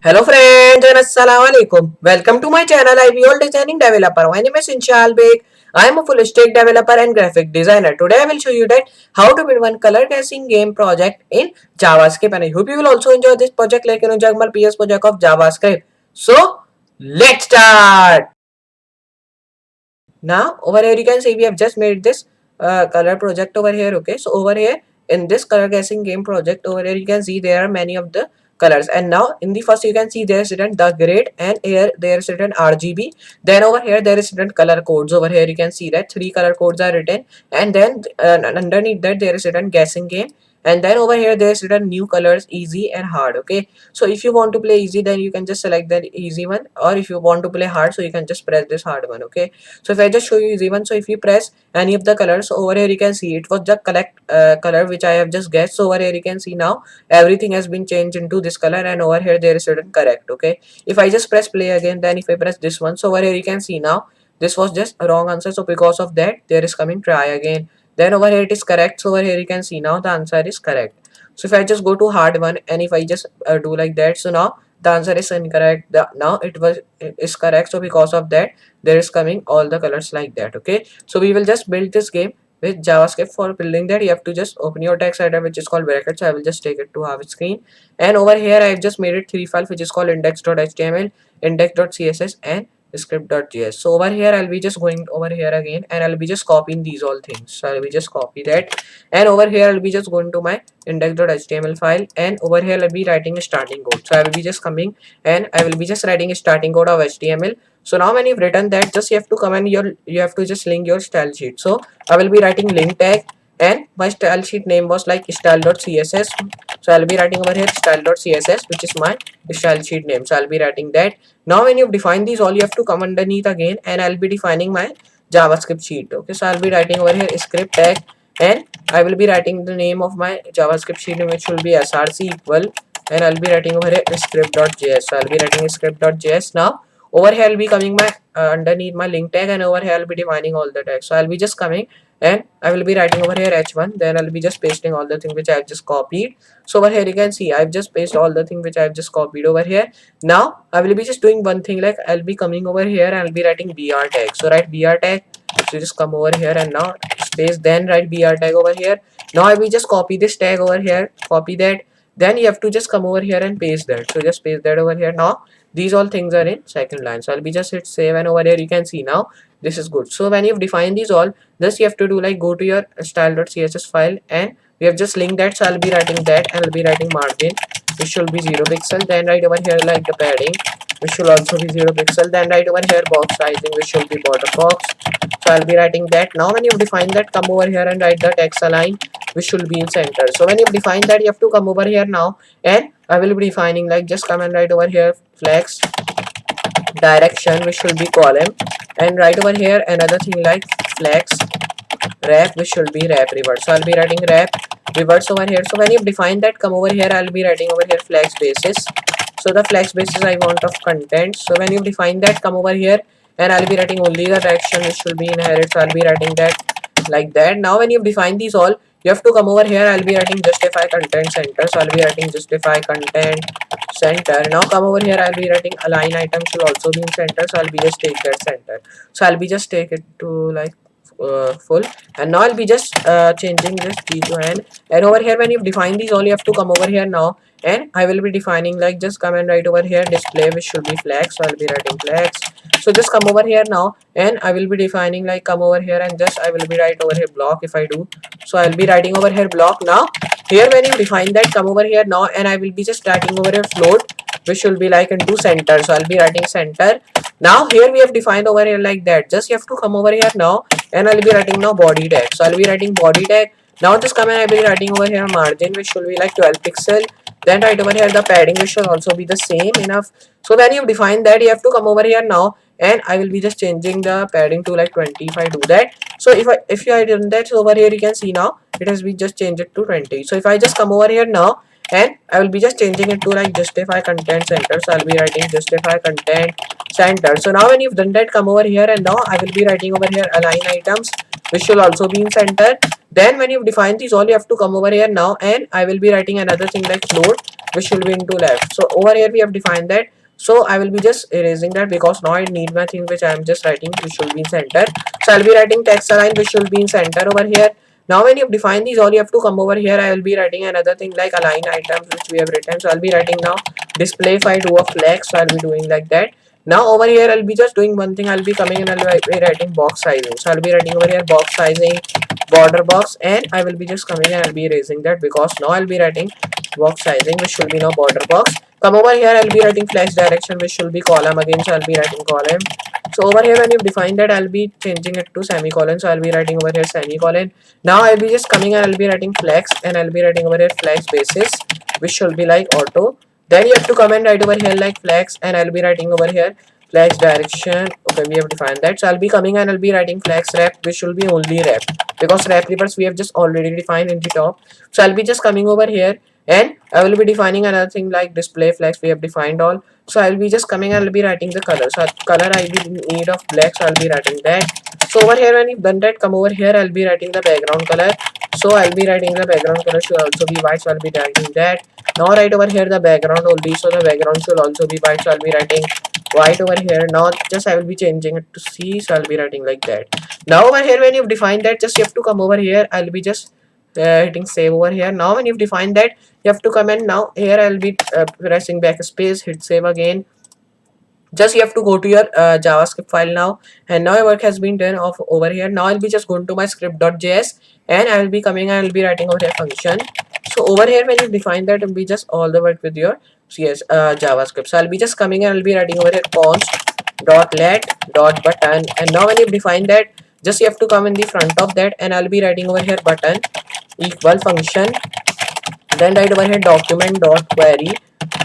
Hello friends and Assalamualaikum. Welcome to my channel IBOL Designing Developer. My name is Inshal Beg. I am a full stack developer and graphic designer. Today I will show you that how to build one color guessing game project in JavaScript, and I hope you will also enjoy this project like Jagmal PS project of JavaScript. So let's start. Now over here you can see we have just made this color project over here. Okay, so over here in this color guessing game project over here you can see there are many of the colors, and now in the first you can see there is written the grid, and here there is written RGB. Then over here there is written color codes. Over here you can see that three color codes are written, and then underneath that there is written guessing game, and then over here there is written new colors easy and hard. Okay, so if you want to play easy then you can just select the easy one, or if you want to play hard so you can just press this hard one. Okay, so if I just show you easy one, so if you press any of the colors, so over here you can see it was the correct color which I have just guessed. So over here you can see now everything has been changed into this color, and over here there is certain correct. Okay, if I just press play again, then if I press this one, so over here you can see now this was just a wrong answer, so because of that there is coming try again. Then over here it is correct, so over here you can see now the answer is correct. So if I just go to hard one, and if I just do like that, so now the answer is incorrect. Now it is correct, so because of that there is coming all the colors like that. Okay, so we will just build this game with JavaScript. For building that you have to just open your text editor which is called brackets. So I will just take it to half screen, and over here I have just made it three files which is called index.html, index.css, and script.js. So over here I'll be just going over here again, and I'll be just copying these all things. So I'll be just copy that, and over here I'll be just going to my index.html file, and over here I'll be writing a starting code. So I will be just coming, and I will be just writing a starting code of HTML. So now when you've written that, just you have to come and you have to just link your style sheet. So I will be writing link tag, and my style sheet name was like style.css. So I'll be writing over here style.css, which is my style sheet name. So I'll be writing that. Now when you've defined these all, you have to come underneath again, and I'll be defining my JavaScript sheet. Okay, so I'll be writing over here script tag, and I will be writing the name of my JavaScript sheet, which will be src equal, and I'll be writing over here script.js. So I'll be writing script.js. Now over here I'll be coming my underneath my link tag, and over here I'll be defining all the tags. So I'll be just coming, and I will be writing over here h1, then I'll be just pasting all the thing which I've just copied. So over here you can see I've just pasted all the thing which I've just copied over here. Now I will be just doing one thing, like I'll be coming over here and I'll be writing br tag. So write br tag. So just come over here and now space, then write br tag over here. Now I will just copy this tag over here, copy that, then you have to just come over here and paste that. So just paste that over here. Now these all things are in second line, so I'll be just hit save, and over here you can see now this is good. So when you've defined these all, this you have to do like go to your style.css file, and we have just linked that. So I'll be writing that, and I'll be writing margin which should be 0 pixel, then right over here like the padding which should also be 0 pixel, then right over here box sizing which should be border box. So I'll be writing that. Now when you've defined that, come over here and write the text align which should be in center. So when you've defined that, you have to come over here now, and I will be defining like just come and write over here flex direction which should be column, and right over here another thing like flex wrap which should be wrap reverse. So I'll be writing wrap reverse over here. So when you've defined that, come over here, I'll be writing over here flex basis. So the flex basis I want of content. So when you've defined that, come over here, and I'll be writing only the direction which should be inherit. So I'll be writing that like that. Now when you've defined these all, you have to come over here, I'll be writing justify content center. So I'll be writing justify content center. Now come over here, I'll be writing align item should also be in center. So I'll be just take that center. So I'll be just take it to like full, and now I'll be just changing this key to n, and over here when you've defined these all, you have to come over here now, and I will be defining like just come and write over here display which should be flex. So I'll be writing flex. So just come over here now, and I will be defining like come over here, and just I will be write over here block if I do. So I'll be writing over here block. Now here when you define that, come over here now, and I will be just writing over here float which should be like into center. So I'll be writing center. Now here we have defined over here like that. Just you have to come over here now, and I'll be writing now body tag. So I'll be writing body tag. Now this command I'll be writing over here margin which should be like 12 pixel, then right over here the padding which should also be the same enough. So when you've defined that, you have to come over here now, and I will be just changing the padding to like 20 if I do that. So if you had done that, so over here you can see now it has been just changed it to 20. So if I just come over here now, and I will be just changing it to like justify content center. So I'll be writing justify content center. So now when you've done that, come over here, and now I will be writing over here align items which should also be in center. Then when you've defined these all, you have to come over here now, and I will be writing another thing like float which will be into left. So over here we have defined that. So I will be just erasing that because now I need my thing which I am just writing which should be in center. So I'll be writing text align which should be in center over here. Now when you have defined these, all you have to come over here. I will be writing another thing like align items which we have written. So I'll be writing now display if I do a flex. So I'll be doing like that. Now over here I'll be just doing one thing. I'll be coming and I'll be writing box sizing. So I'll be writing over here box sizing, border box, and I will be just coming and I'll be erasing that because now I'll be writing box sizing which should be now border box. Come over here, I'll be writing flex direction which should be column again. So I'll be writing column. So over here when you define that, I'll be changing it to semicolon. So I'll be writing over here semicolon. Now I'll be just coming and I'll be writing flex, and I'll be writing over here flex basis which should be like auto. Then you have to come and write over here like flex, and I'll be writing over here flex direction. Okay, we have defined that. So I'll be coming and I'll be writing flex rep which should be only rep because rep reverse we have just already defined in the top. So I'll be just coming over here and I will be defining another thing like display flex we have defined all. So I'll be just coming and I'll be writing the color. So color I will need of black, so I'll be writing that. So over here when you've done that, come over here, I'll be writing the background color. So I'll be writing the background color should also be white, so I'll be writing that. Now right over here the background only, so the background should also be white, so I'll be writing white over here. Now just I will be changing it to C, so I'll be writing like that. Now over here when you've defined that, just you have to come over here. I'll be just hitting save over here. Now when you've defined that, you have to come in. Now here I'll be pressing backspace, hit save again. Just you have to go to your javascript file now, and now your work has been done of over here. Now I'll be just going to my script.js, and I will be coming and I'll be writing over here function. So over here when you define that, it'll be just all the work with your CS javascript. So I'll be just coming and I'll be writing over here const dot let dot button, and now when you define that, just you have to come in the front of that, and I'll be writing over here button equal function. Then right over here document dot query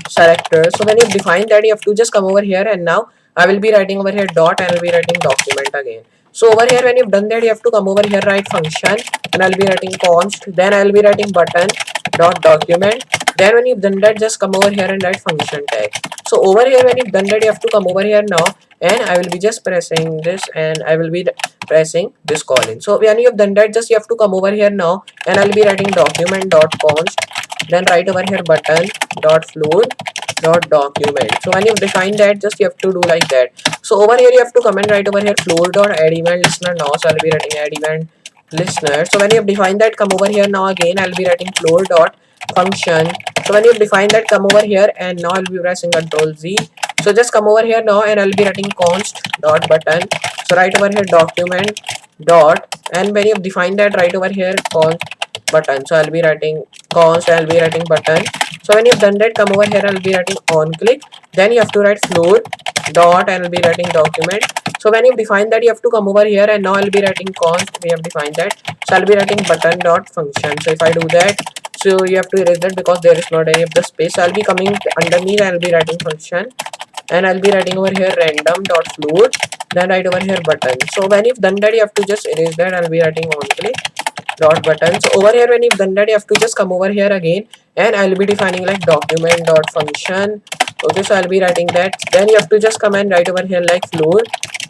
selector. So when you define that, you have to just come over here, and now I will be writing over here dot, and I will be writing document again. So over here when you've done that, you have to come over here, write function, and I'll be writing const. Then I'll be writing button dot document. Then when you've done that, just come over here and write function tag. So over here when you've done that, you have to come over here now, and I will be just pressing this, and I will be pressing this colon. So when you have done that, just you have to come over here now, and I'll be writing document dot const. Then right over here button dot floor dot document. So when you've defined that, just you have to do like that. So over here you have to comment right over here floor dot add event listener. Now so I'll be writing add event listener. So when you have defined that, come over here now again, I'll be writing floor dot function. So when you have defined that, come over here, and now I'll be pressing Ctrl Z. So just come over here now, and I'll be writing const dot button. So right over here document dot, and when you have defined that, right over here const button. So I'll be writing const, I'll be writing button. So when you've done that, come over here, I'll be writing on click. Then you have to write floor dot, and I'll be writing document. So when you've defined that, you have to come over here, and now I'll be writing const. We have defined that. So I'll be writing button dot function. So if I do that, so you have to erase that because there is not any of the space. So I'll be coming underneath, and I'll be writing function, and I'll be writing over here random dot floor. Then right over here button. So when you've done that, you have to just erase that. I'll be writing on click dot button. So over here when you've done that, you have to just come over here again, and I'll be defining like document dot function. Okay, so I'll be writing that. Then you have to just come and write over here like floor,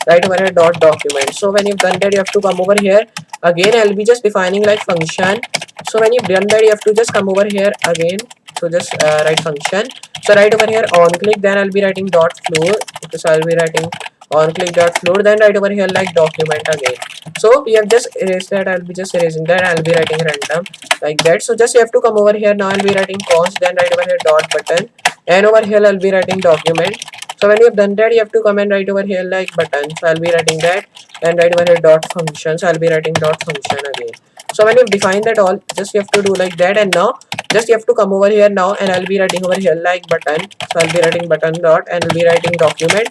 right over here dot document. So when you've done that, you have to come over here again. I'll be just defining like function. So when you've done that, you have to just come over here again. So just write function. So right over here on click, then I'll be writing dot floor. Okay, so I'll be writing on click dot floor. Then right over here like document again. So we have just erased that. I'll be just erasing that. I'll be writing random like that. So just you have to come over here now. I'll be writing const. Then right over here dot button, and over here I'll be writing document. So when you have done that, you have to come and write over here like button. So I'll be writing that, and right over here dot function. So I'll be writing dot function again. So when you've defined that all, just you have to do like that, and now just you have to come over here now, and I'll be writing over here like button. So I'll be writing button dot, and I'll be writing document.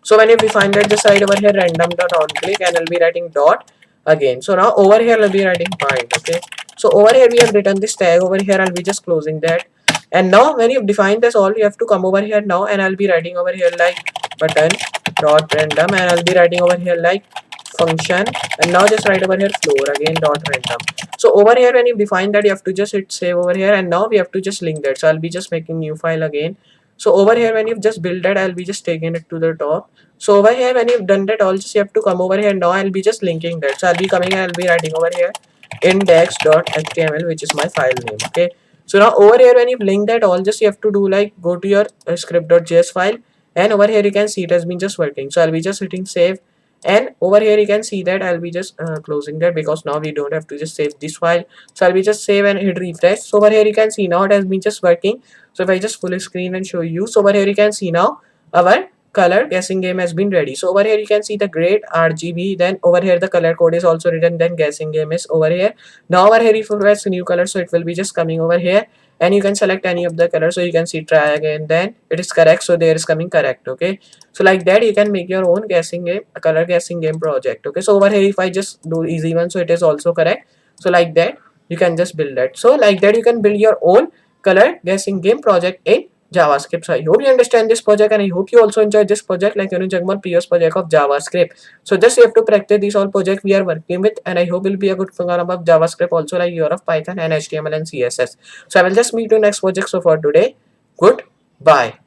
So when you define that, just write over here random dot on click, and I'll be writing dot again. So now over here I'll be writing point. Okay, so over here we have written this tag. Over here I'll be just closing that, and now when you've defined this all, you have to come over here now, and I'll be writing over here like button dot random, and I'll be writing over here like function, and now just write over here floor again dot random. So over here when you define that, you have to just hit save over here, and now we have to just link that. So I'll be just making new file again. So over here when you've just built that, I'll be just taking it to the top. So over here when you've done that all, just you have to come over here. Now I'll be just linking that. So I'll be coming and I'll be writing over here index.html, which is my file name. Okay, So now over here, when you link that all, just you have to do like go to your script.js file, and over here you can see it has been just working. So I'll be just hitting save, and over here you can see that I'll be just closing that, because now we don't have to just save this file. So I'll be just save and hit refresh. So over here you can see now it has been just working. So if I just full screen and show you, so over here you can see now our color guessing game has been ready. So over here you can see the grade RGB, then over here the color code is also written, then guessing game is over here. Now over here if you press new color, so it will be just coming over here, and you can select any of the color. So you can see try again, then it is correct, so there is coming correct. Okay, so like that you can make your own guessing game, a color guessing game project. Okay, so over here if I just do easy one, so it is also correct. So like that you can just build that. So like that you can build your own color guessing game project in JavaScript. So I hope you understand this project, and I hope you also enjoy this project like Jagmal previous project of JavaScript. So just you have to practice this all project we are working with, and I hope it will be a good program of JavaScript also like your of Python and HTML and CSS. So I will just meet you next project. So for today, goodbye.